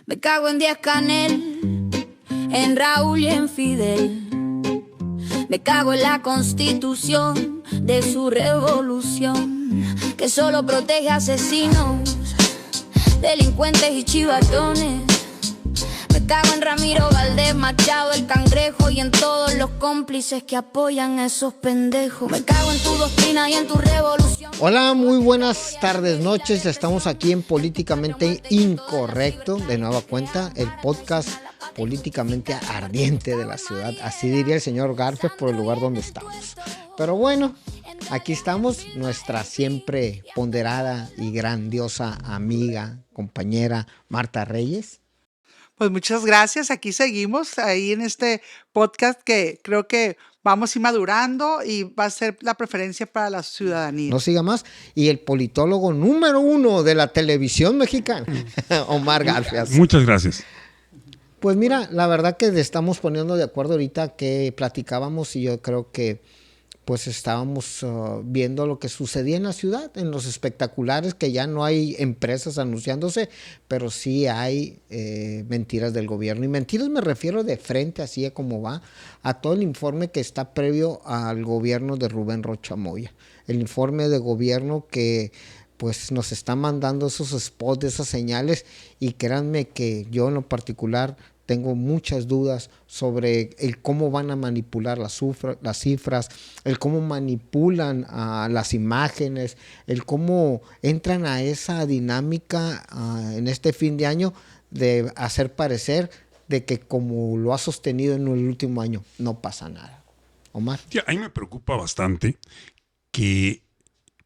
Me cago en Díaz Canel, en Raúl y en Fidel. Me cago en la Constitución de su revolución, que solo protege asesinos, delincuentes y chivatones. Me cago en Ramiro Valdés Machado, el Cangrejo, y en todos los cómplices que apoyan a esos pendejos. Me cago en tu doctrina y en tu revolución. Hola, muy buenas tardes, noches. Estamos aquí en Políticamente Incorrecto, de nueva cuenta, el podcast políticamente ardiente de la ciudad. Así diría el señor Garfias por el lugar donde estamos. Pero bueno, aquí estamos, nuestra siempre ponderada y grandiosa amiga, compañera Marta Reyes. Pues muchas gracias, aquí seguimos ahí en este podcast que creo que vamos a ir madurando y va a ser la preferencia para la ciudadanía. No siga más. Y el politólogo número 1 de la televisión mexicana, Omar Garfias. Muchas gracias. Pues mira, la verdad que estamos poniendo de acuerdo ahorita que platicábamos y yo creo que pues estábamos viendo lo que sucedía en la ciudad, en los espectaculares, que ya no hay empresas anunciándose, pero sí hay mentiras del gobierno. Y mentiras me refiero de frente, así es como va, a todo el informe que está previo al gobierno de Rubén Rocha Moya. El informe de gobierno que pues nos está mandando esos spots, esas señales, y créanme que yo en lo particular tengo muchas dudas sobre el cómo van a manipular las cifras, el cómo manipulan las imágenes, el cómo entran a esa dinámica en este fin de año de hacer parecer de que como lo ha sostenido en el último año, no pasa nada. Omar. Sí, a mí me preocupa bastante que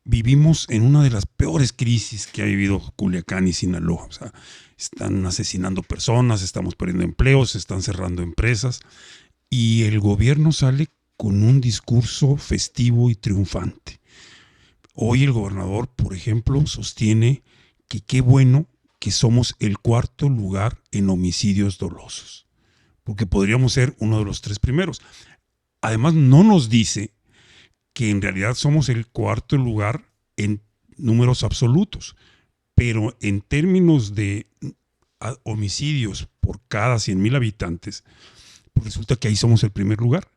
vivimos en una de las peores crisis que ha vivido Culiacán y Sinaloa. O sea, están asesinando personas, estamos perdiendo empleos, se están cerrando empresas y el gobierno sale con un discurso festivo y triunfante. Hoy el gobernador, por ejemplo, sostiene que qué bueno que somos el 4º lugar en homicidios dolosos, porque podríamos ser uno de los 3 primeros. Además, no nos dice que en realidad somos el 4º lugar en números absolutos, pero en términos de homicidios por cada 100,000 habitantes, pues resulta que ahí somos el primer lugar.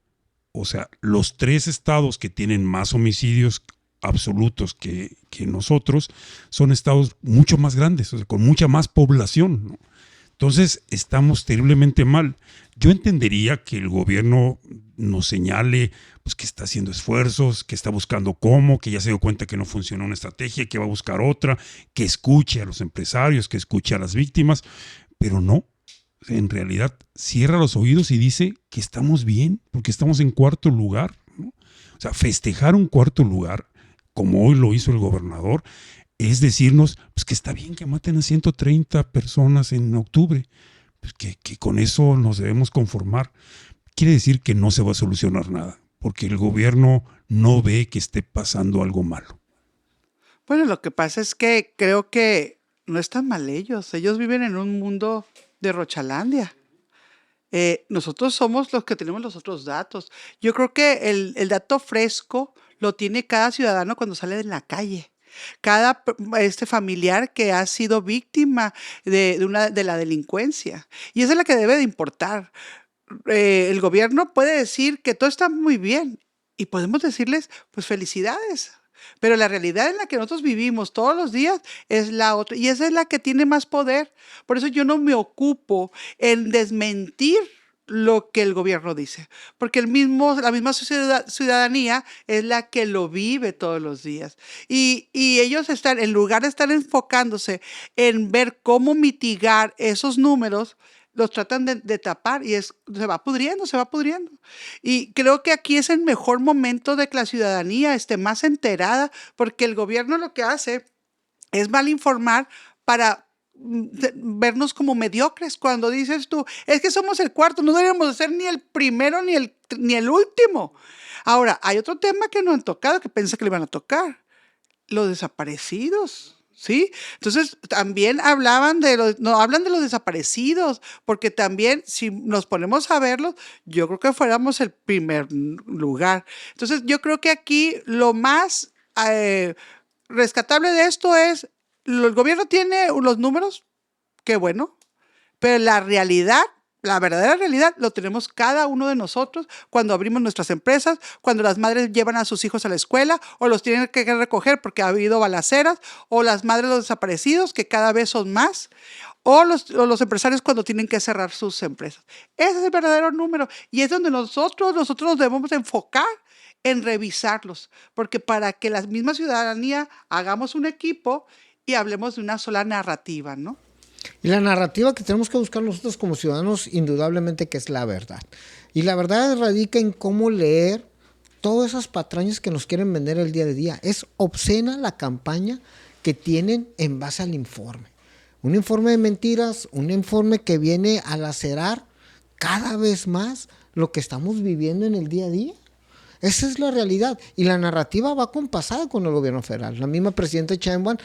O sea, los 3 estados que tienen más homicidios absolutos que nosotros son estados mucho más grandes, o sea, con mucha más población, ¿no? Entonces, estamos terriblemente mal. Yo entendería que el gobierno nos señale pues, que está haciendo esfuerzos, que está buscando cómo, que ya se dio cuenta que no funciona una estrategia, que va a buscar otra, que escuche a los empresarios, que escuche a las víctimas, pero no. En realidad, cierra los oídos y dice que estamos bien, porque estamos en 4º lugar, ¿no? O sea, festejar un 4º lugar, como hoy lo hizo el gobernador, es decirnos pues, que está bien que maten a 130 personas en octubre, pues, que con eso nos debemos conformar. Quiere decir que no se va a solucionar nada, porque el gobierno no ve que esté pasando algo malo. Bueno, lo que pasa es que creo que no están mal ellos viven en un mundo de Rochalandia. Nosotros somos los que tenemos los otros datos. Yo creo que el dato fresco lo tiene cada ciudadano cuando sale de la calle. Cada familiar que ha sido víctima de la delincuencia. Y esa es la que debe de importar. El gobierno puede decir que todo está muy bien y podemos decirles, pues felicidades. Pero la realidad en la que nosotros vivimos todos los días es la otra. Y esa es la que tiene más poder. Por eso yo no me ocupo en desmentir lo que el gobierno dice, porque la misma ciudadanía es la que lo vive todos los días. Y ellos están, en lugar de estar enfocándose en ver cómo mitigar esos números, los tratan de tapar y se va pudriendo. Y creo que aquí es el mejor momento de que la ciudadanía esté más enterada, porque el gobierno lo que hace es mal informar para vernos como mediocres. Cuando dices tú, es que somos el 4º, no deberíamos de ser ni el primero ni el último. Ahora, hay otro tema que no han tocado, que pensé que le iban a tocar, los desaparecidos. ¿Sí? Entonces, también hablan de los desaparecidos, porque también, si nos ponemos a verlos, yo creo que fuéramos el primer lugar. Entonces, yo creo que aquí lo más rescatable de esto es, el gobierno tiene los números, qué bueno, Pero la realidad, la verdadera realidad, lo tenemos cada uno de nosotros cuando abrimos nuestras empresas, cuando las madres llevan a sus hijos a la escuela o los tienen que recoger porque ha habido balaceras, o las madres de los desaparecidos, que cada vez son más, o los empresarios cuando tienen que cerrar sus empresas. Ese es el verdadero número y es donde nosotros nos debemos enfocar en revisarlos, porque para que la misma ciudadanía hagamos un equipo y hablemos de una sola narrativa, ¿no? Y la narrativa que tenemos que buscar nosotros como ciudadanos, indudablemente que es la verdad. Y la verdad radica en cómo leer todas esas patrañas que nos quieren vender el día de día. Es obscena la campaña que tienen en base al informe. Un informe de mentiras, un informe que viene a lacerar cada vez más lo que estamos viviendo en el día a día. Esa es la realidad. Y la narrativa va compasada con el gobierno federal. La misma presidenta Sheinbaum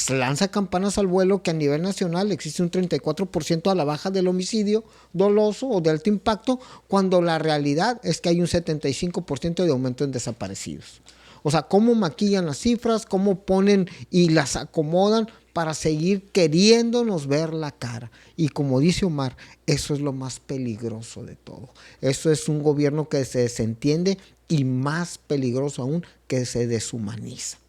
lanza campanas al vuelo que a nivel nacional existe un 34% a la baja del homicidio doloso o de alto impacto, cuando la realidad es que hay un 75% de aumento en desaparecidos. O sea, cómo maquillan las cifras, cómo ponen y las acomodan para seguir queriéndonos ver la cara. Y como dice Omar, eso es lo más peligroso de todo. Eso es un gobierno que se desentiende y más peligroso aún, que se deshumaniza.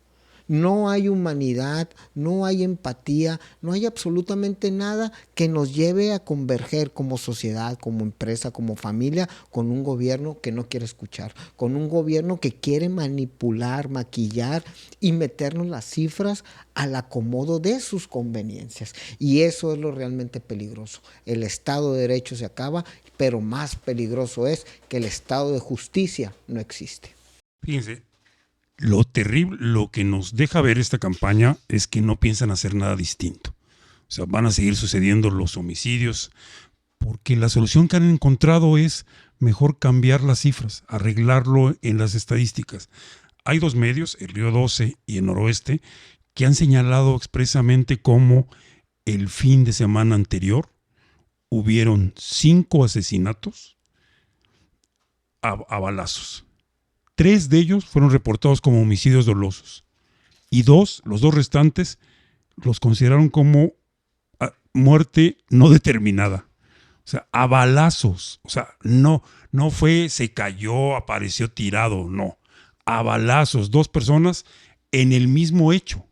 No hay humanidad, no hay empatía, no hay absolutamente nada que nos lleve a converger como sociedad, como empresa, como familia, con un gobierno que no quiere escuchar, con un gobierno que quiere manipular, maquillar y meternos las cifras al acomodo de sus conveniencias. Y eso es lo realmente peligroso. El Estado de Derecho se acaba, pero más peligroso es que el Estado de Justicia no existe. Fíjense, lo terrible, lo que nos deja ver esta campaña es que no piensan hacer nada distinto. O sea, van a seguir sucediendo los homicidios, porque la solución que han encontrado es mejor cambiar las cifras, arreglarlo en las estadísticas. Hay dos medios, el Río 12 y el Noroeste, que han señalado expresamente cómo el fin de semana anterior hubieron 5 asesinatos a balazos. 3 de ellos fueron reportados como homicidios dolosos y los 2 restantes los consideraron como muerte no determinada. O sea, a balazos. O sea, no fue se cayó, apareció tirado, no. A balazos, 2 personas en el mismo hecho.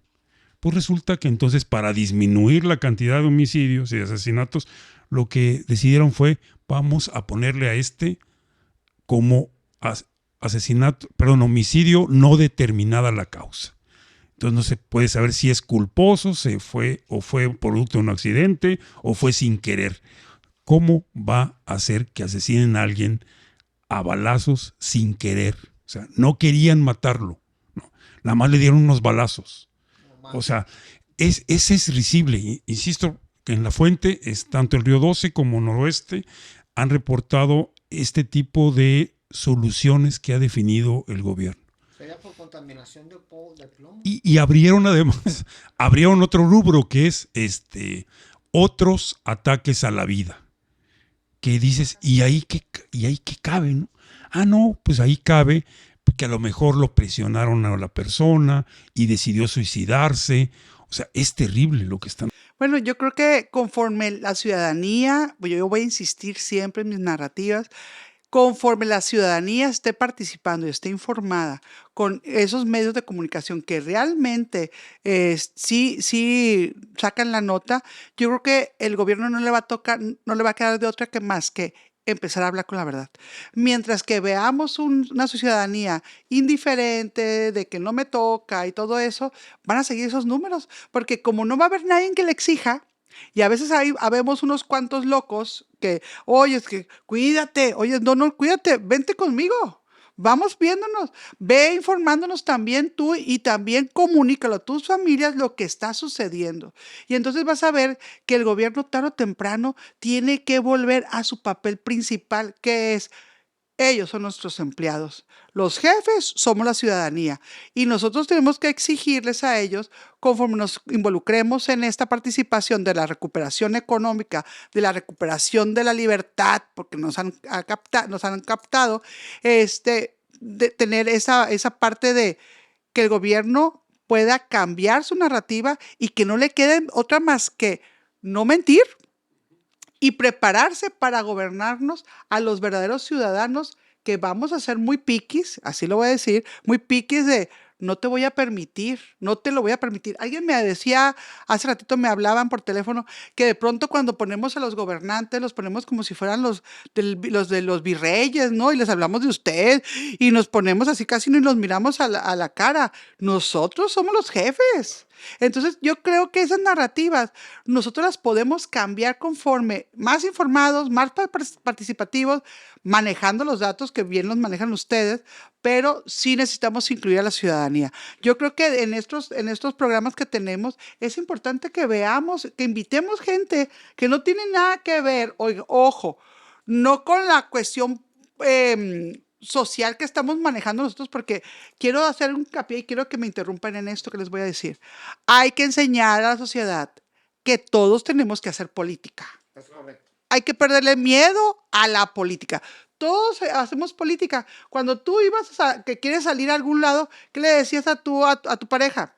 Pues resulta que entonces, para disminuir la cantidad de homicidios y asesinatos, lo que decidieron fue, vamos a ponerle a como homicidio no determinada la causa. Entonces no se puede saber si es culposo, fue producto de un accidente o fue sin querer. ¿Cómo va a hacer que asesinen a alguien a balazos sin querer? O sea, no querían matarlo, no, nada más le dieron unos balazos. O sea, ese es risible. Insisto que en la fuente, tanto el Río 12 como Noroeste han reportado este tipo de soluciones que ha definido el gobierno. ¿Sería por contaminación de plomo? Y abrieron además, otro rubro que es otros ataques a la vida. Que dices, ¿y ahí qué cabe, no? No, pues ahí cabe que a lo mejor lo presionaron a la persona y decidió suicidarse. O sea, es terrible lo que están. Bueno, yo creo que conforme la ciudadanía, yo voy a insistir siempre en mis narrativas, conforme la ciudadanía esté participando y esté informada con esos medios de comunicación que realmente sí sacan la nota, yo creo que el gobierno no le va a quedar de otra que más que empezar a hablar con la verdad. Mientras que veamos una ciudadanía indiferente, de que no me toca y todo eso, van a seguir esos números, porque como no va a haber nadie que le exija, y a veces habemos unos cuantos locos que, oye, es que cuídate, oye, no, cuídate, vente conmigo, vamos viéndonos, ve informándonos también tú y también comunícalo a tus familias lo que está sucediendo. Y entonces vas a ver que el gobierno tarde o temprano tiene que volver a su papel principal, que es: ellos son nuestros empleados. Los jefes somos la ciudadanía y nosotros tenemos que exigirles a ellos, conforme nos involucremos en esta participación de la recuperación económica, de la recuperación de la libertad, porque nos han captado, de tener esa parte de que el gobierno pueda cambiar su narrativa y que no le quede otra más que no mentir y prepararse para gobernarnos a los verdaderos ciudadanos que vamos a ser muy piquis, así lo voy a decir, muy piquis de no te voy a permitir, no te lo voy a permitir. Alguien me decía, hace ratito me hablaban por teléfono, que de pronto cuando ponemos a los gobernantes, los ponemos como si fueran los de los virreyes, ¿no? Y les hablamos de usted y nos ponemos así casi ni los miramos a la cara. Nosotros somos los jefes. Entonces yo creo que esas narrativas nosotros las podemos cambiar conforme más informados, más participativos, manejando los datos que bien los manejan ustedes, pero sí necesitamos incluir a la ciudadanía. Yo creo que en estos programas que tenemos es importante que veamos, que invitemos gente que no tiene nada que ver, ojo, no con la cuestión social que estamos manejando nosotros, porque quiero hacer un hincapié y quiero que me interrumpan en esto que les voy a decir. Hay que enseñar a la sociedad que todos tenemos que hacer política. Es correcto. Hay que perderle miedo a la política. Todos hacemos política. Cuando tú que quieres salir a algún lado, ¿qué le decías a tu pareja?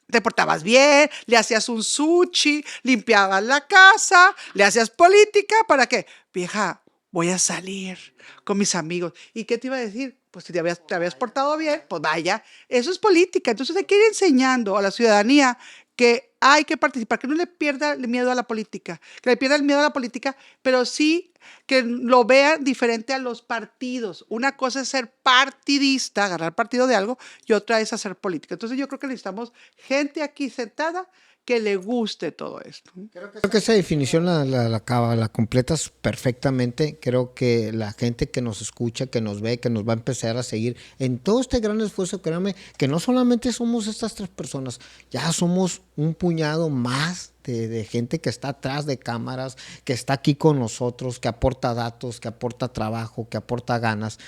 Te portabas bien, le hacías un sushi, limpiabas la casa, le hacías política. ¿Para qué? Vieja, voy a salir con mis amigos. ¿Y qué te iba a decir? Pues si te habías portado bien, pues vaya. Eso es política. Entonces hay que ir enseñando a la ciudadanía que hay que participar, que no le pierda el miedo a la política, que le pierda el miedo a la política, pero sí que lo vean diferente a los partidos. Una cosa es ser partidista, agarrar partido de algo, y otra es hacer política. Entonces yo creo que necesitamos gente aquí sentada que le guste todo esto. Creo que esa definición la completas perfectamente. Creo que la gente que nos escucha, que nos ve, que nos va a empezar a seguir en todo este gran esfuerzo, créanme, que no solamente somos estas 3 personas, ya somos un puñado más de gente que está atrás de cámaras, que está aquí con nosotros, que aporta datos, que aporta trabajo, que aporta ganas.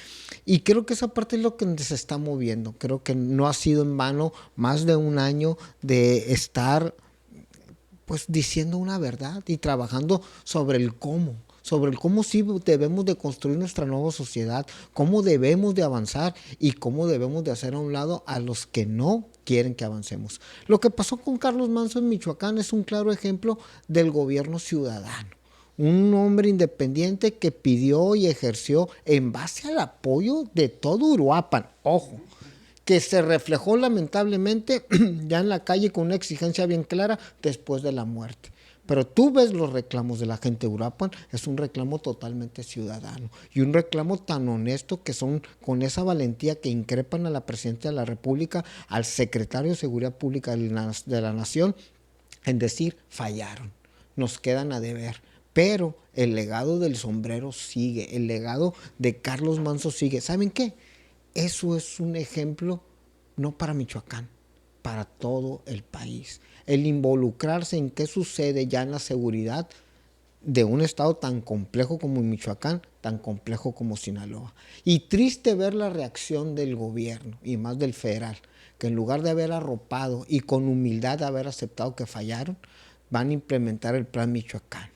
Y creo que esa parte es lo que se está moviendo. Creo que no ha sido en vano más de un año de estar pues diciendo una verdad y trabajando sobre el cómo sí debemos de construir nuestra nueva sociedad, cómo debemos de avanzar y cómo debemos de hacer a un lado a los que no quieren que avancemos. Lo que pasó con Carlos Manzo en Michoacán es un claro ejemplo del gobierno ciudadano. Un hombre independiente que pidió y ejerció en base al apoyo de todo Uruapan, ojo, que se reflejó lamentablemente ya en la calle con una exigencia bien clara después de la muerte. Pero tú ves los reclamos de la gente de Uruapan, es un reclamo totalmente ciudadano y un reclamo tan honesto que son con esa valentía que increpan a la Presidenta de la República, al Secretario de Seguridad Pública de la Nación, en decir, fallaron, nos quedan a deber. Pero el legado del sombrero sigue, el legado de Carlos Manzo sigue. ¿Saben qué? Eso es un ejemplo no para Michoacán, para todo el país. El involucrarse en qué sucede ya en la seguridad de un estado tan complejo como Michoacán, tan complejo como Sinaloa. Y triste ver la reacción del gobierno y más del federal, que en lugar de haber arropado y con humildad haber aceptado que fallaron, van a implementar el Plan Michoacán.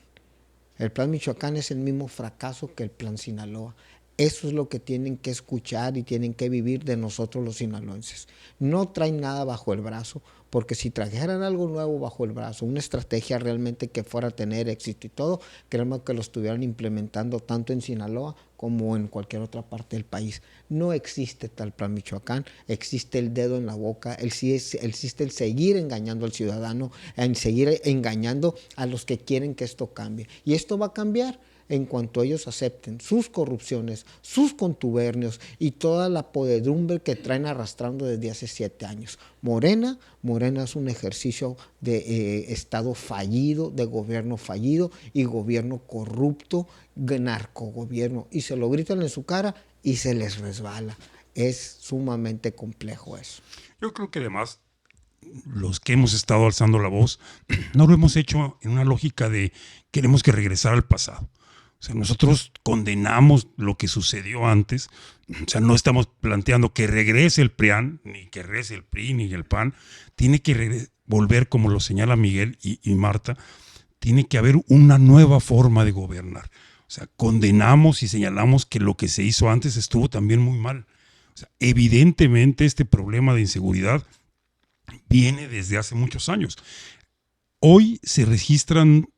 El Plan Michoacán es el mismo fracaso que el Plan Sinaloa. Eso es lo que tienen que escuchar y tienen que vivir de nosotros los sinaloenses. No traen nada bajo el brazo, porque si trajeran algo nuevo bajo el brazo, una estrategia realmente que fuera a tener éxito y todo, créanme que lo estuvieran implementando tanto en Sinaloa como en cualquier otra parte del país. No existe tal Plan Michoacán, existe el dedo en la boca, existe el seguir engañando al ciudadano, el seguir engañando a los que quieren que esto cambie. Y esto va a cambiar en cuanto ellos acepten sus corrupciones, sus contubernios y toda la podredumbre que traen arrastrando desde hace 7 años. Morena es un ejercicio de Estado fallido, de gobierno fallido y gobierno corrupto, narcogobierno. Y se lo gritan en su cara y se les resbala. Es sumamente complejo eso. Yo creo que además los que hemos estado alzando la voz no lo hemos hecho en una lógica de queremos que regresar al pasado. O sea, nosotros condenamos lo que sucedió antes. O sea, no estamos planteando que regrese el PRIAN, ni que regrese el PRI, ni el PAN. Tiene que volver, como lo señala Miguel y Marta, tiene que haber una nueva forma de gobernar. O sea, condenamos y señalamos que lo que se hizo antes estuvo también muy mal. O sea, evidentemente este problema de inseguridad viene desde hace muchos años. Hoy se registran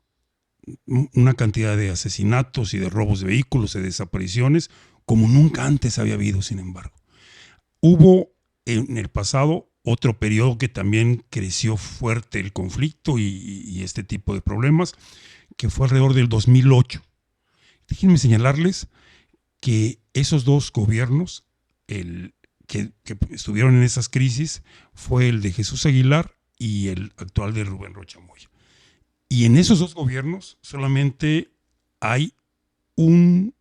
una cantidad de asesinatos y de robos de vehículos, de desapariciones, como nunca antes había habido, sin embargo. Hubo en el pasado otro periodo que también creció fuerte el conflicto y este tipo de problemas, que fue alrededor del 2008. Déjenme señalarles que esos dos gobiernos que estuvieron en esas crisis fue el de Jesús Aguilar y el actual de Rubén Rocha Moya. Y en esos dos gobiernos solamente hay una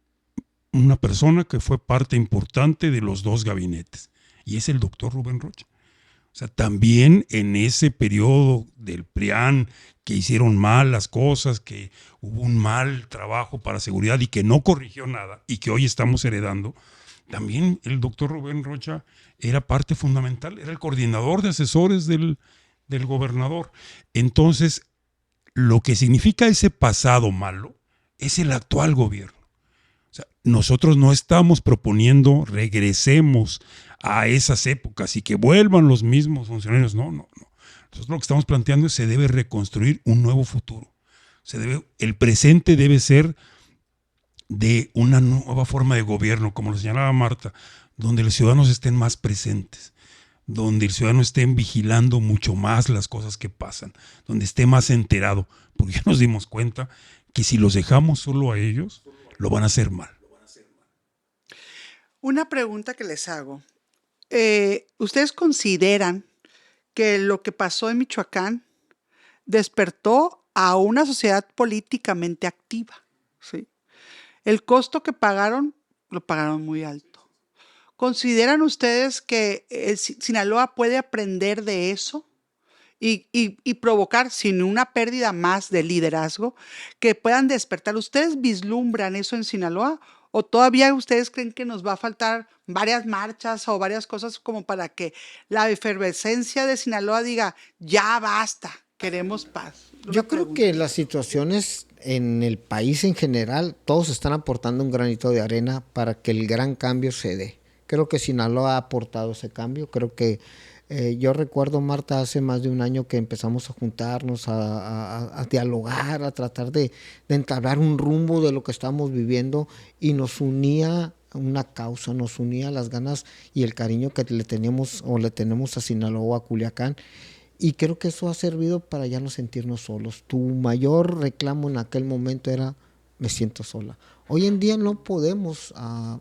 persona que fue parte importante de los dos gabinetes, y es el doctor Rubén Rocha. O sea, también en ese periodo del PRIAN, que hicieron mal las cosas, que hubo un mal trabajo para seguridad y que no corrigió nada, y que hoy estamos heredando, también el doctor Rubén Rocha era parte fundamental, era el coordinador de asesores del gobernador. Entonces, lo que significa ese pasado malo es el actual gobierno. O sea, nosotros no estamos proponiendo regresemos a esas épocas y que vuelvan los mismos funcionarios. No. Nosotros lo que estamos planteando es que se debe reconstruir un nuevo futuro. El presente debe ser de una nueva forma de gobierno, como lo señalaba Marta, donde los ciudadanos estén más presentes, donde el ciudadano esté vigilando mucho más las cosas que pasan, donde esté más enterado, porque ya nos dimos cuenta que si los dejamos solo a ellos, lo van a hacer mal. Una pregunta que les hago. ¿Ustedes consideran que lo que pasó en Michoacán despertó a una sociedad políticamente activa? ¿Sí? El costo que pagaron, lo pagaron muy alto. ¿Consideran ustedes que Sinaloa puede aprender de eso y provocar, sin una pérdida más de liderazgo, que puedan despertar? ¿Ustedes vislumbran eso en Sinaloa? ¿O todavía ustedes creen que nos va a faltar varias marchas o varias cosas como para que la efervescencia de Sinaloa diga, ya basta, queremos paz? Yo creo que las situaciones en el país en general, todos están aportando un granito de arena para que el gran cambio se dé. Creo que Sinaloa ha aportado ese cambio. Creo que yo recuerdo, Marta, hace más de un año que empezamos a juntarnos, a dialogar, a tratar de entablar un rumbo de lo que estamos viviendo, y nos unía una causa, nos unía las ganas y el cariño que le tenemos a Sinaloa, a Culiacán. Y creo que eso ha servido para ya no sentirnos solos. Tu mayor reclamo en aquel momento era, me siento sola. Hoy en día no podemos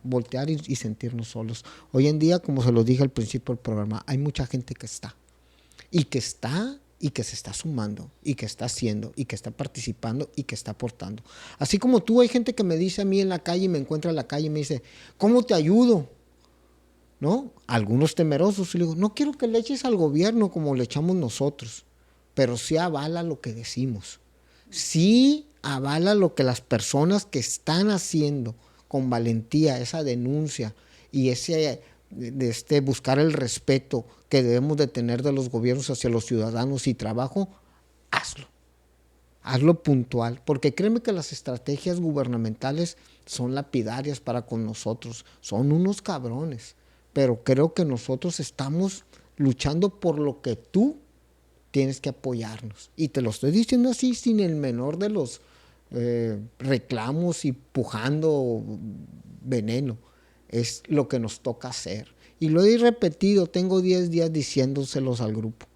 voltear y sentirnos solos. Hoy en día, como se lo dije al principio del programa, hay mucha gente que está y que se está sumando y que está haciendo y que está participando y que está aportando. Así como tú, hay gente que me dice a mí en la calle, y me encuentra en la calle y me dice, ¿cómo te ayudo? ¿No? Algunos temerosos. Y le digo, no quiero que le eches al gobierno como le echamos nosotros, pero sí avala lo que decimos. Sí avala lo que las personas que están haciendo con valentía esa denuncia y ese buscar el respeto que debemos de tener de los gobiernos hacia los ciudadanos y trabajo, hazlo puntual, porque créeme que las estrategias gubernamentales son lapidarias para con nosotros, son unos cabrones, pero creo que nosotros estamos luchando por lo que tú tienes que apoyarnos, y te lo estoy diciendo así sin el menor de los reclamos y pujando veneno. Es lo que nos toca hacer, y lo he repetido, tengo 10 días diciéndoselos al grupo.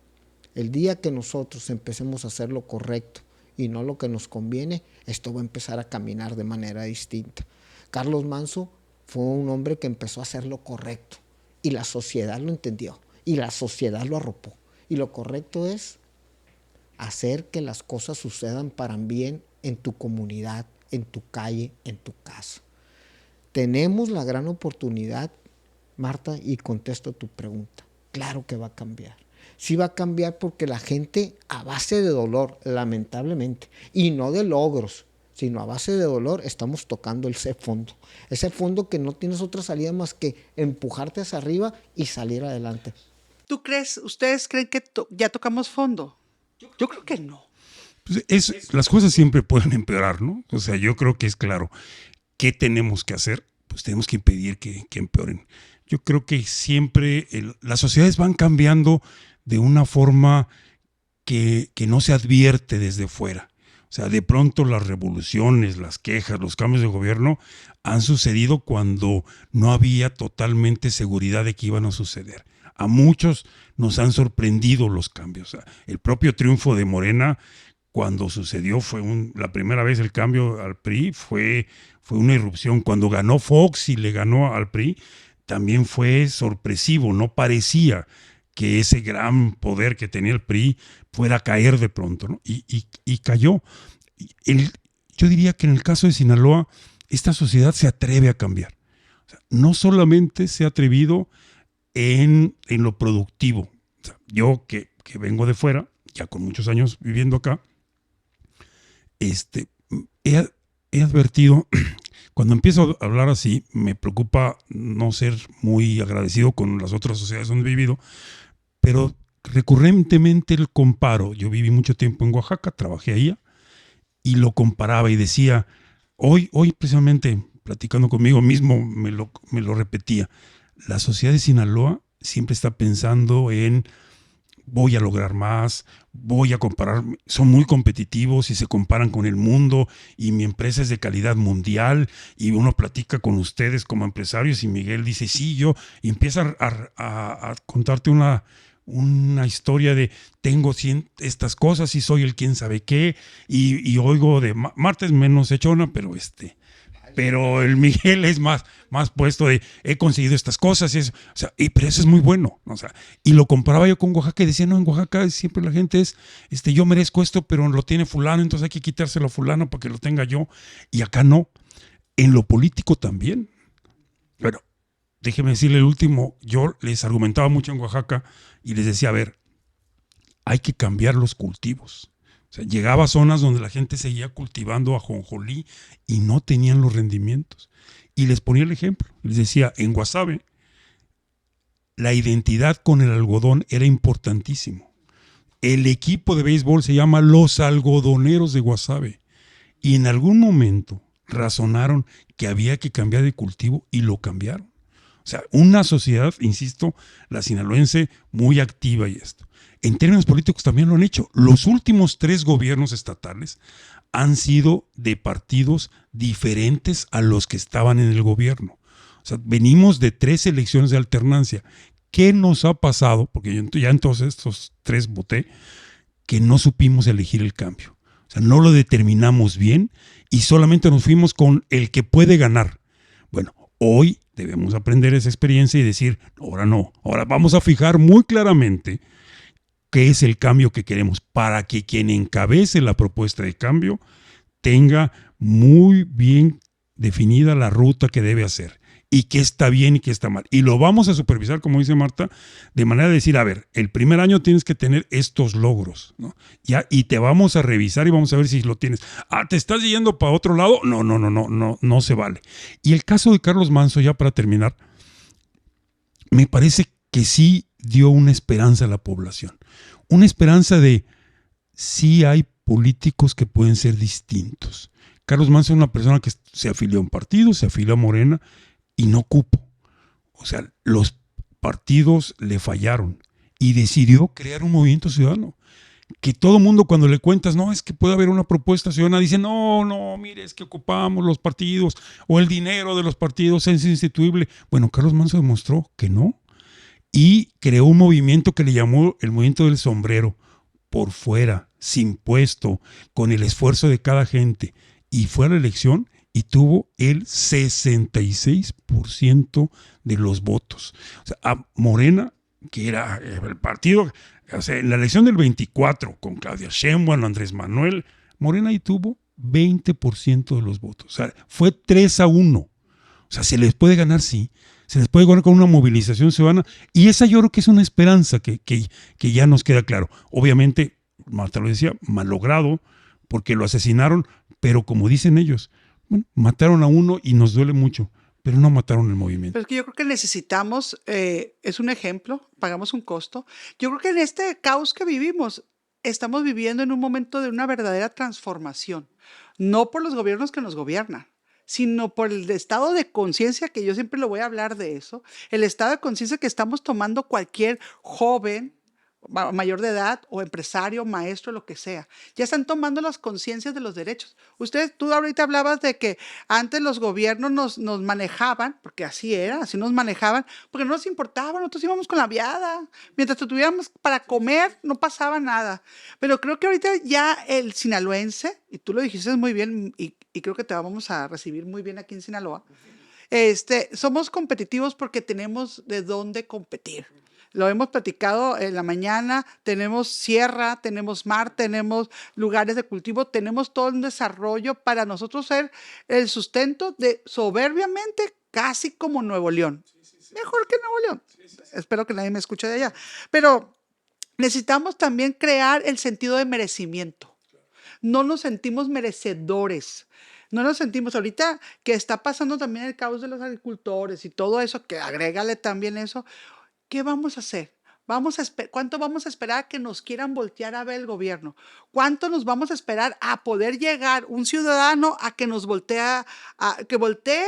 El día que nosotros empecemos a hacer lo correcto y no lo que nos conviene, esto va a empezar a caminar de manera distinta. Carlos Manzo fue un hombre que empezó a hacer lo correcto, y la sociedad lo entendió, y la sociedad lo arropó, y lo correcto es hacer que las cosas sucedan para bien en tu comunidad, en tu calle, en tu casa. Tenemos la gran oportunidad, Marta, y contesto tu pregunta. Claro que va a cambiar. Sí va a cambiar, porque la gente, a base de dolor, lamentablemente, y no de logros, sino a base de dolor, estamos tocando ese fondo que no tienes otra salida más que empujarte hacia arriba y salir adelante. ¿Ustedes creen que ya tocamos fondo? Yo creo que no. Pues las cosas siempre pueden empeorar, ¿no? O sea, yo creo que es claro. ¿Qué tenemos que hacer? Pues tenemos que impedir que empeoren. Yo creo que siempre las sociedades van cambiando de una forma que no se advierte desde fuera. O sea, de pronto las revoluciones, las quejas, los cambios de gobierno han sucedido cuando no había totalmente seguridad de que iban a suceder. A muchos nos han sorprendido los cambios. O sea, el propio triunfo de Morena, cuando sucedió, la primera vez el cambio al PRI, fue una irrupción. Cuando ganó Fox y le ganó al PRI, también fue sorpresivo. No parecía que ese gran poder que tenía el PRI fuera a caer de pronto, ¿no? Y cayó. Yo diría que en el caso de Sinaloa, esta sociedad se atreve a cambiar. O sea, no solamente se ha atrevido en lo productivo. O sea, yo que vengo de fuera, ya con muchos años viviendo acá, he advertido, cuando empiezo a hablar así, me preocupa no ser muy agradecido con las otras sociedades donde he vivido, pero recurrentemente el comparo. Yo viví mucho tiempo en Oaxaca, trabajé ahí, y lo comparaba y decía, hoy precisamente platicando conmigo mismo me lo repetía, la sociedad de Sinaloa siempre está pensando en voy a lograr más, voy a comparar, son muy competitivos y se comparan con el mundo y mi empresa es de calidad mundial y uno platica con ustedes como empresarios y Miguel dice sí, yo, y empieza a contarte una historia de tengo estas cosas y soy el quién sabe qué y oigo de Marta es menos echona, pero el Miguel es más puesto de he conseguido estas cosas, o sea, pero eso es muy bueno, ¿no? O sea, y lo comparaba yo con Oaxaca y decía, no, en Oaxaca siempre la gente es, yo merezco esto, pero lo tiene fulano, entonces hay que quitárselo a fulano para que lo tenga yo, y acá no. En lo político también. Bueno, déjeme decirle el último, yo les argumentaba mucho en Oaxaca y les decía, a ver, hay que cambiar los cultivos. O sea, llegaba a zonas donde la gente seguía cultivando ajonjolí y no tenían los rendimientos. Y les ponía el ejemplo. Les decía, en Guasave, la identidad con el algodón era importantísimo. El equipo de béisbol se llama Los Algodoneros de Guasave. Y en algún momento razonaron que había que cambiar de cultivo y lo cambiaron. O sea, una sociedad, insisto, la sinaloense, muy activa y esto. En términos políticos también lo han hecho. Los últimos 3 gobiernos estatales han sido de partidos diferentes a los que estaban en el gobierno. O sea, venimos de 3 elecciones de alternancia. ¿Qué nos ha pasado? Porque yo ya en todos estos 3 voté, que no supimos elegir el cambio. O sea, no lo determinamos bien y solamente nos fuimos con el que puede ganar. Bueno, hoy debemos aprender esa experiencia y decir, ahora no, ahora vamos a fijar muy claramente qué es el cambio que queremos para que quien encabece la propuesta de cambio tenga muy bien definida la ruta que debe hacer y qué está bien y qué está mal. Y lo vamos a supervisar, como dice Marta, de manera de decir, a ver, el primer año tienes que tener estos logros, ¿no? Ya, y te vamos a revisar y vamos a ver si lo tienes. ¿Te estás yendo para otro lado? No se vale. Y el caso de Carlos Manzo, ya para terminar, me parece que sí dio una esperanza a la población. Una esperanza de sí hay políticos que pueden ser distintos. Carlos Manzo es una persona que se afilió a un partido, se afilió a Morena y no cupo. O sea, los partidos le fallaron y decidió crear un movimiento ciudadano. Que todo mundo cuando le cuentas, no, es que puede haber una propuesta ciudadana, dice, no, mire, es que ocupamos los partidos o el dinero de los partidos es instituible. Bueno, Carlos Manzo demostró que no. Y creó un movimiento que le llamó el movimiento del sombrero, por fuera, sin puesto, con el esfuerzo de cada gente. Y fue a la elección y tuvo el 66% de los votos. O sea, a Morena, que era el partido, o sea, en la elección del 24, con Claudia Sheinbaum, Andrés Manuel, Morena ahí tuvo 20% de los votos. O sea, fue 3-1. O sea, se les puede ganar, sí. Se les puede ganar con una movilización ciudadana y esa yo creo que es una esperanza que ya nos queda claro. Obviamente, Marta lo decía, mal logrado porque lo asesinaron, pero como dicen ellos, bueno, mataron a uno y nos duele mucho, pero no mataron el movimiento. Pero es que yo creo que necesitamos, es un ejemplo, pagamos un costo. Yo creo que en este caos que vivimos, estamos viviendo en un momento de una verdadera transformación, no por los gobiernos que nos gobiernan, sino por el estado de conciencia, que yo siempre lo voy a hablar de eso, el estado de conciencia que estamos tomando cualquier joven, mayor de edad o empresario, maestro, lo que sea. Ya están tomando las conciencias de los derechos. Tú ahorita hablabas de que antes los gobiernos nos manejaban, porque así era, así nos manejaban, porque no nos importaba, nosotros íbamos con la viada. Mientras tuviéramos para comer, no pasaba nada. Pero creo que ahorita ya el sinaloense, y tú lo dijiste muy bien, y creo que te vamos a recibir muy bien aquí en Sinaloa, somos competitivos porque tenemos de dónde competir. Lo hemos platicado en la mañana, tenemos sierra, tenemos mar, tenemos lugares de cultivo, tenemos todo un desarrollo para nosotros ser el sustento de soberbiamente casi como Nuevo León. Mejor que Nuevo León. Espero que nadie me escuche de allá. Pero necesitamos también crear el sentido de merecimiento. No nos sentimos merecedores. No nos sentimos, ahorita que está pasando también el caos de los agricultores y todo eso, que agrégale también eso, ¿qué vamos a hacer? ¿Cuánto vamos a esperar a que nos quieran voltear a ver el gobierno? ¿Cuánto nos vamos a esperar a poder llegar un ciudadano a que nos que voltee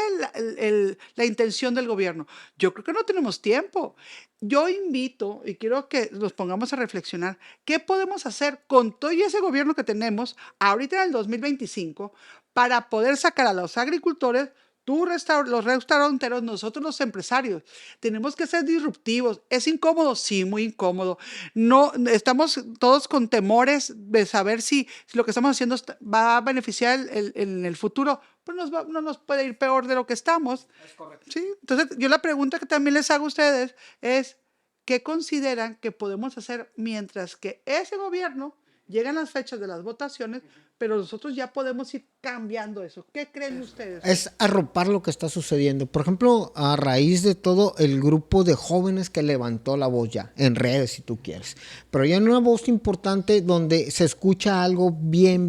la intención del gobierno? Yo creo que no tenemos tiempo. Yo invito y quiero que nos pongamos a reflexionar qué podemos hacer con todo ese gobierno que tenemos ahorita en el 2025 para poder sacar a los agricultores, los restauranteros, nosotros los empresarios. Tenemos que ser disruptivos. ¿Es incómodo? Sí, muy incómodo. No, estamos todos con temores de saber si lo que estamos haciendo va a beneficiar en el futuro. Pues no nos puede ir peor de lo que estamos. Es correcto. ¿Sí? Entonces, yo la pregunta que también les hago a ustedes es, ¿qué consideran que podemos hacer mientras que ese gobierno llegan las fechas de las votaciones, pero nosotros ya podemos ir cambiando eso? ¿Qué creen ustedes? Es arropar lo que está sucediendo. Por ejemplo, a raíz de todo el grupo de jóvenes que levantó la voz ya, en redes si tú quieres, pero ya en una voz importante donde se escucha algo bien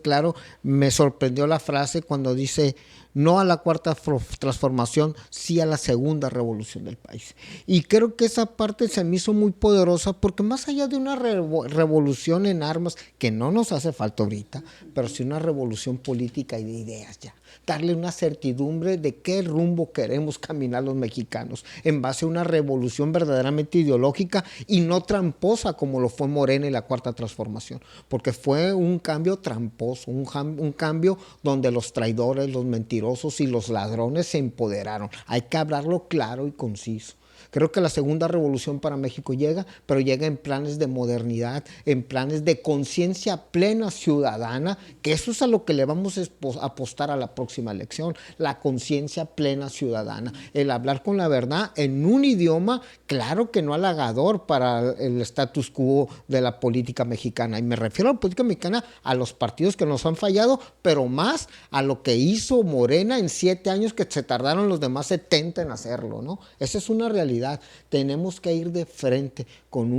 claro. Me sorprendió la frase cuando dice: no a la cuarta transformación, sí a la segunda revolución del país. Y creo que esa parte se me hizo muy poderosa porque más allá de una revolución en armas, que no nos hace falta ahorita, pero sí una revolución política y de ideas ya. Darle una certidumbre de qué rumbo queremos caminar los mexicanos en base a una revolución verdaderamente ideológica y no tramposa como lo fue Morena y la cuarta transformación, porque fue un cambio tramposo, un cambio donde los traidores, los mentirosos y los ladrones se empoderaron. Hay que hablarlo claro y conciso. Creo que la segunda revolución para México llega, pero llega en planes de modernidad, en planes de conciencia plena ciudadana, que eso es a lo que le vamos a apostar a la próxima elección, la conciencia plena ciudadana, el hablar con la verdad en un idioma, claro que no halagador para el status quo de la política mexicana. Y me refiero a la política mexicana, a los partidos que nos han fallado, pero más a lo que hizo Morena en 7 años que se tardaron los demás 70 en hacerlo, ¿no? Esa es una realidad. Tenemos que ir de frente con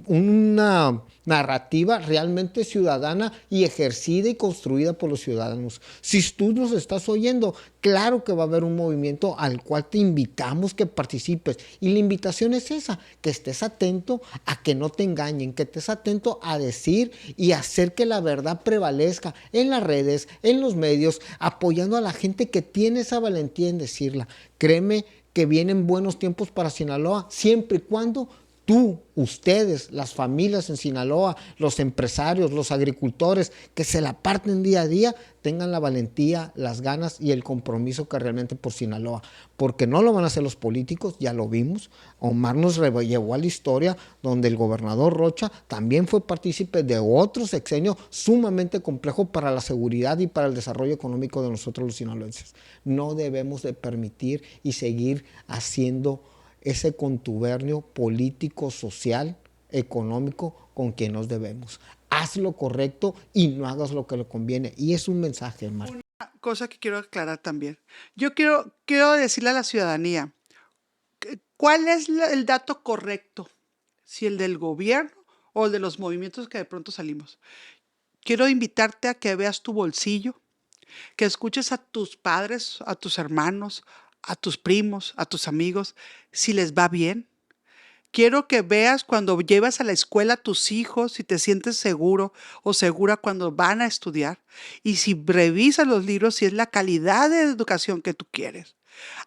una narrativa realmente ciudadana y ejercida y construida por los ciudadanos. Si tú nos estás oyendo, claro que va a haber un movimiento al cual te invitamos que participes. Y la invitación es esa, que estés atento a que no te engañen, que estés atento a decir y hacer que la verdad prevalezca en las redes, en los medios, apoyando a la gente que tiene esa valentía en decirla. Créeme que vienen buenos tiempos para Sinaloa, siempre y cuando ustedes, las familias en Sinaloa, los empresarios, los agricultores, que se la parten día a día, tengan la valentía, las ganas y el compromiso que realmente por Sinaloa. Porque no lo van a hacer los políticos, ya lo vimos. Omar nos llevó a la historia donde el gobernador Rocha también fue partícipe de otro sexenio sumamente complejo para la seguridad y para el desarrollo económico de nosotros los sinaloenses. No debemos de permitir y seguir haciendo ese contubernio político, social, económico con quien nos debemos. Haz lo correcto y no hagas lo que le conviene. Y es un mensaje, Marta. Una cosa que quiero aclarar también. Yo quiero decirle a la ciudadanía, ¿cuál es el dato correcto? Si el del gobierno o el de los movimientos que de pronto salimos. Quiero invitarte a que veas tu bolsillo, que escuches a tus padres, a tus hermanos, a tus primos, a tus amigos, si les va bien. Quiero que veas cuando llevas a la escuela a tus hijos, si te sientes seguro o segura cuando van a estudiar. Y si revisas los libros, si es la calidad de educación que tú quieres.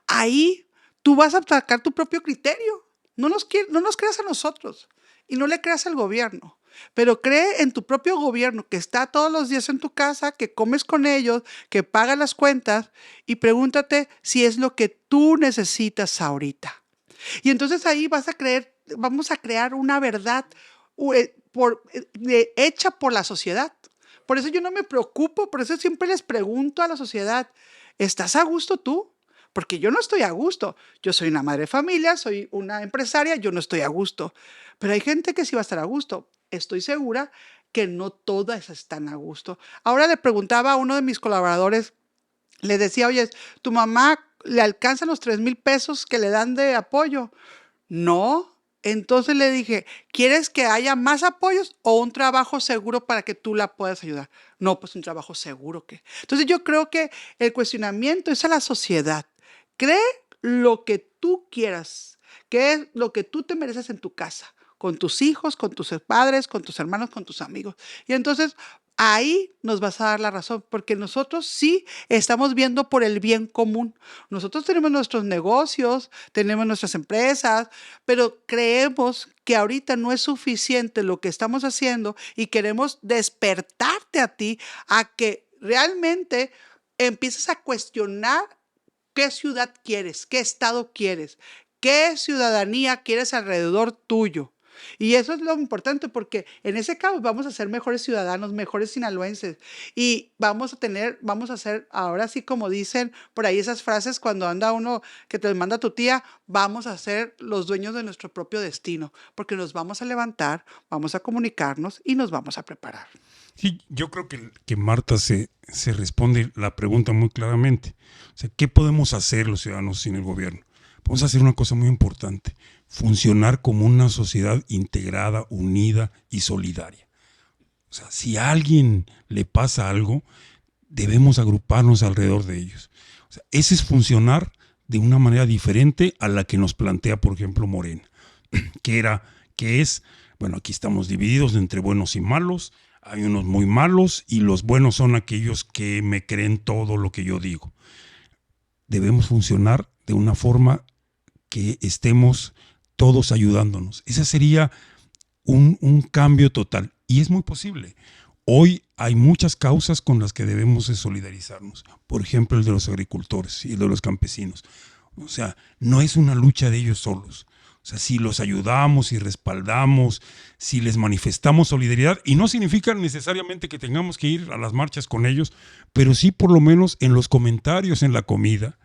Ahí tú vas a sacar tu propio criterio. No nos creas a nosotros. y no le creas al gobierno. Pero cree en tu propio gobierno que está todos los días en tu casa, que comes con ellos, que paga las cuentas y pregúntate si es lo que tú necesitas ahorita. Y entonces ahí vamos a crear una verdad hecha por la sociedad. Por eso yo no me preocupo, por eso siempre les pregunto a la sociedad, ¿estás a gusto tú? Porque yo no estoy a gusto. Yo soy una madre de familia, soy una empresaria, yo no estoy a gusto. Pero hay gente que sí va a estar a gusto. Estoy segura que no todas están a gusto. Ahora le preguntaba a uno de mis colaboradores, le decía, oye, ¿tu mamá le alcanzan los 3,000 pesos que le dan de apoyo? No. Entonces le dije, ¿quieres que haya más apoyos o un trabajo seguro para que tú la puedas ayudar? No, pues un trabajo seguro que. Entonces yo creo que el cuestionamiento es a la sociedad. Cree lo que tú quieras, que es lo que tú te mereces en tu casa, con tus hijos, con tus padres, con tus hermanos, con tus amigos. Y entonces ahí nos vas a dar la razón, porque nosotros sí estamos viendo por el bien común. Nosotros tenemos nuestros negocios, tenemos nuestras empresas, pero creemos que ahorita no es suficiente lo que estamos haciendo y queremos despertarte a ti a que realmente empieces a cuestionar qué ciudad quieres, qué estado quieres, qué ciudadanía quieres alrededor tuyo. Y eso es lo importante porque en ese caso vamos a ser mejores ciudadanos, mejores sinaloenses y vamos a ser, ahora sí como dicen por ahí esas frases cuando anda uno que te manda tu tía, vamos a ser los dueños de nuestro propio destino porque nos vamos a levantar, vamos a comunicarnos y nos vamos a preparar. Sí, yo creo que Marta se responde la pregunta muy claramente. O sea, ¿qué podemos hacer los ciudadanos sin el gobierno? Podemos hacer una cosa muy importante, funcionar como una sociedad integrada, unida y solidaria. O sea, si a alguien le pasa algo, debemos agruparnos alrededor de ellos. O sea, ese es funcionar de una manera diferente a la que nos plantea, por ejemplo, Morena, que es, bueno, aquí estamos divididos entre buenos y malos, hay unos muy malos y los buenos son aquellos que me creen todo lo que yo digo. Debemos funcionar de una forma que estemos todos ayudándonos. Ese sería un cambio total y es muy posible. Hoy hay muchas causas con las que debemos de solidarizarnos. Por ejemplo, el de los agricultores y el de los campesinos. O sea, no es una lucha de ellos solos. O sea, si los ayudamos y respaldamos, si les manifestamos solidaridad, y no significa necesariamente que tengamos que ir a las marchas con ellos, pero sí por lo menos en los comentarios en la comida,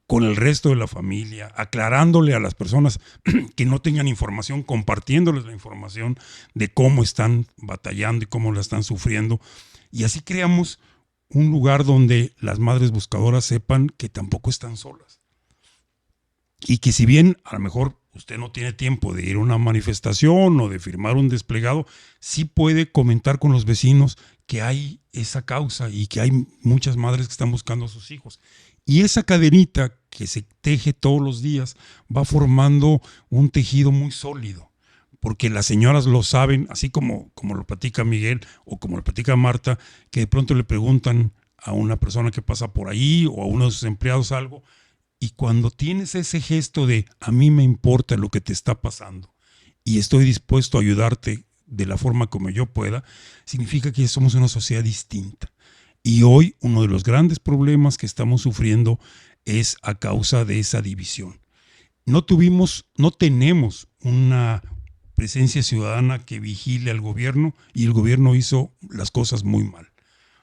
con el resto de la familia, aclarándole a las personas que no tengan información, compartiéndoles la información de cómo están batallando y cómo la están sufriendo. Y así creamos un lugar donde las madres buscadoras sepan que tampoco están solas. Y que si bien a lo mejor usted no tiene tiempo de ir a una manifestación o de firmar un desplegado, sí puede comentar con los vecinos que hay esa causa y que hay muchas madres que están buscando a sus hijos. Y esa cadenita que se teje todos los días va formando un tejido muy sólido, porque las señoras lo saben, así como lo platica Miguel o como lo platica Marta, que de pronto le preguntan a una persona que pasa por ahí o a uno de sus empleados algo, y cuando tienes ese gesto de a mí me importa lo que te está pasando y estoy dispuesto a ayudarte de la forma como yo pueda, significa que somos una sociedad distinta. Y hoy uno de los grandes problemas que estamos sufriendo es a causa de esa división. No tenemos una presencia ciudadana que vigile al gobierno y el gobierno hizo las cosas muy mal.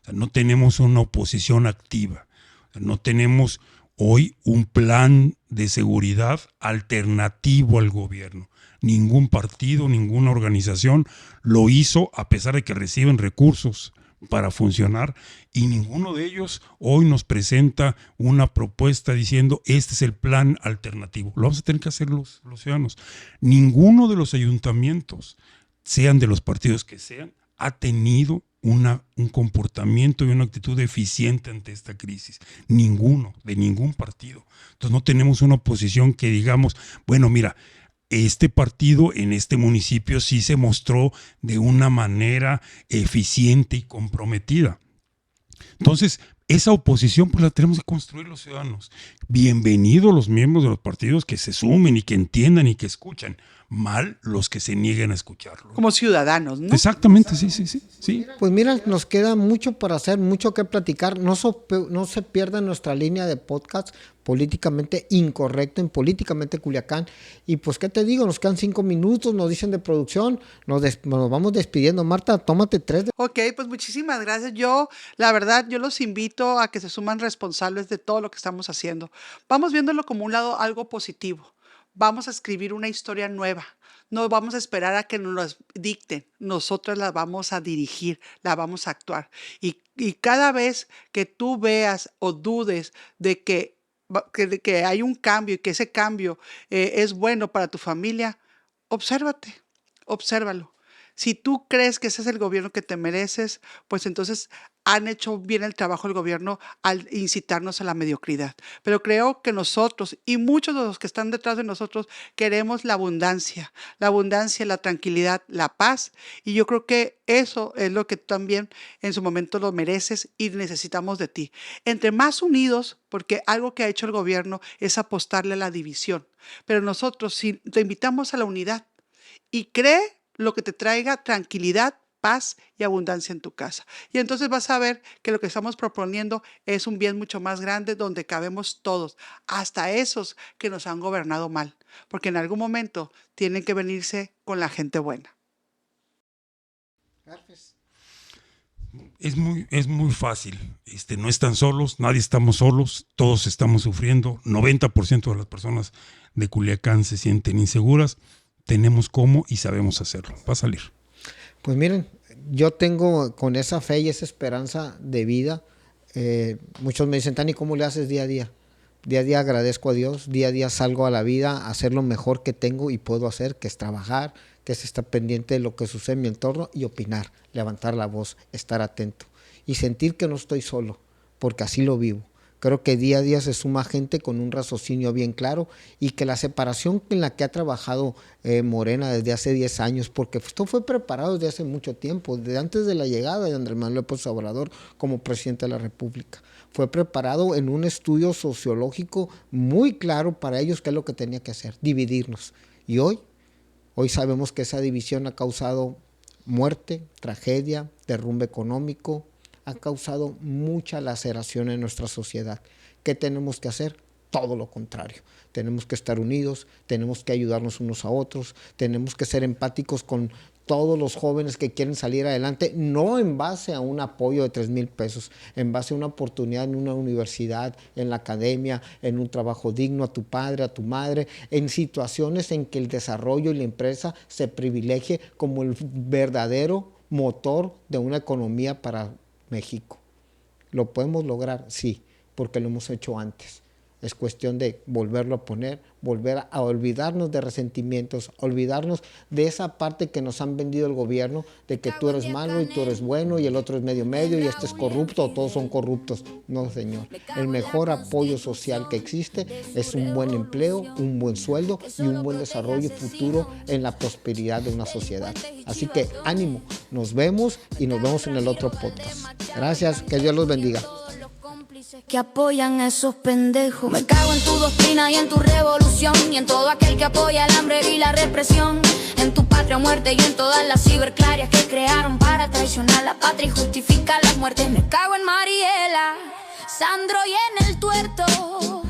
O sea, no tenemos una oposición activa. O sea, no tenemos hoy un plan de seguridad alternativo al gobierno. Ningún partido, ninguna organización lo hizo a pesar de que reciben recursos para funcionar y ninguno de ellos hoy nos presenta una propuesta diciendo este es el plan alternativo. Lo vamos a tener que hacer los ciudadanos. Ninguno de los ayuntamientos, sean de los partidos que sean, ha tenido un comportamiento y una actitud eficiente ante esta crisis. Ninguno, de ningún partido. Entonces no tenemos una oposición que digamos, bueno, mira, este partido en este municipio sí se mostró de una manera eficiente y comprometida. Entonces, esa oposición pues la tenemos que construir los ciudadanos. Bienvenidos los miembros de los partidos que se sumen y que entiendan y que escuchan, mal los que se nieguen a escucharlo. Como ciudadanos, ¿no? Exactamente, sí. Pues mira, nos queda mucho para hacer, mucho que platicar. No se pierda nuestra línea de podcast políticamente incorrecto en Políticamente Culiacán. Y pues, ¿qué te digo? Nos quedan 5 minutos, nos dicen de producción, nos vamos despidiendo. Marta, tómate 3. Ok, pues muchísimas gracias. La verdad, yo los invito a que se suman responsables de todo lo que estamos haciendo. Vamos viéndolo como un lado algo positivo. Vamos a escribir una historia nueva. No vamos a esperar a que nos las dicten. Nosotros la vamos a dirigir, la vamos a actuar. Y cada vez que tú veas o dudes de que hay un cambio y que ese cambio es bueno para tu familia, obsérvalo. Si tú crees que ese es el gobierno que te mereces, pues entonces han hecho bien el trabajo el gobierno al incitarnos a la mediocridad. Pero creo que nosotros y muchos de los que están detrás de nosotros queremos la abundancia, la tranquilidad, la paz. Y yo creo que eso es lo que tú también en su momento lo mereces y necesitamos de ti. Entre más unidos, porque algo que ha hecho el gobierno es apostarle a la división. Pero nosotros, si te invitamos a la unidad y cree lo que te traiga tranquilidad, paz y abundancia en tu casa. Y entonces vas a ver que lo que estamos proponiendo es un bien mucho más grande donde cabemos todos, hasta esos que nos han gobernado mal, porque en algún momento tienen que venirse con la gente buena. Es muy fácil. No están solos, nadie estamos solos, todos estamos sufriendo. 90% de las personas de Culiacán se sienten inseguras. Tenemos cómo y sabemos hacerlo. Va a salir. Pues miren, yo tengo con esa fe y esa esperanza de vida. Muchos me dicen, Tani, ¿cómo le haces día a día? Día a día agradezco a Dios, día a día salgo a la vida a hacer lo mejor que tengo y puedo hacer, que es trabajar, que es estar pendiente de lo que sucede en mi entorno y opinar, levantar la voz, estar atento y sentir que no estoy solo, porque así lo vivo. Creo que día a día se suma gente con un raciocinio bien claro y que la separación en la que ha trabajado Morena desde hace 10 años, porque esto fue preparado desde hace mucho tiempo, desde antes de la llegada de Andrés Manuel López Obrador como presidente de la República. Fue preparado en un estudio sociológico muy claro para ellos qué es lo que tenía que hacer, dividirnos. Y hoy sabemos que esa división ha causado muerte, tragedia, derrumbe económico, ha causado mucha laceración en nuestra sociedad. ¿Qué tenemos que hacer? Todo lo contrario. Tenemos que estar unidos, tenemos que ayudarnos unos a otros, tenemos que ser empáticos con todos los jóvenes que quieren salir adelante, no en base a un apoyo de 3,000 pesos, en base a una oportunidad en una universidad, en la academia, en un trabajo digno, a tu padre, a tu madre, en situaciones en que el desarrollo y la empresa se privilegie como el verdadero motor de una economía para México. ¿Lo podemos lograr? Sí, porque lo hemos hecho antes. Es cuestión de volverlo a poner, volver a olvidarnos de resentimientos, olvidarnos de esa parte que nos han vendido el gobierno, de que tú eres malo y tú eres bueno y el otro es medio y este es corrupto o todos son corruptos. No, señor. El mejor apoyo social que existe es un buen empleo, un buen sueldo y un buen desarrollo futuro en la prosperidad de una sociedad. Así que ánimo, nos vemos y nos vemos en el otro podcast. Gracias, que Dios los bendiga. Que apoyan a esos pendejos. Me cago en tu doctrina y en tu revolución, y en todo aquel que apoya el hambre y la represión, en tu patria muerte y en todas las ciberclarias que crearon para traicionar la patria y justificar las muertes. Me cago en Mariela, Sandro y en el tuerto.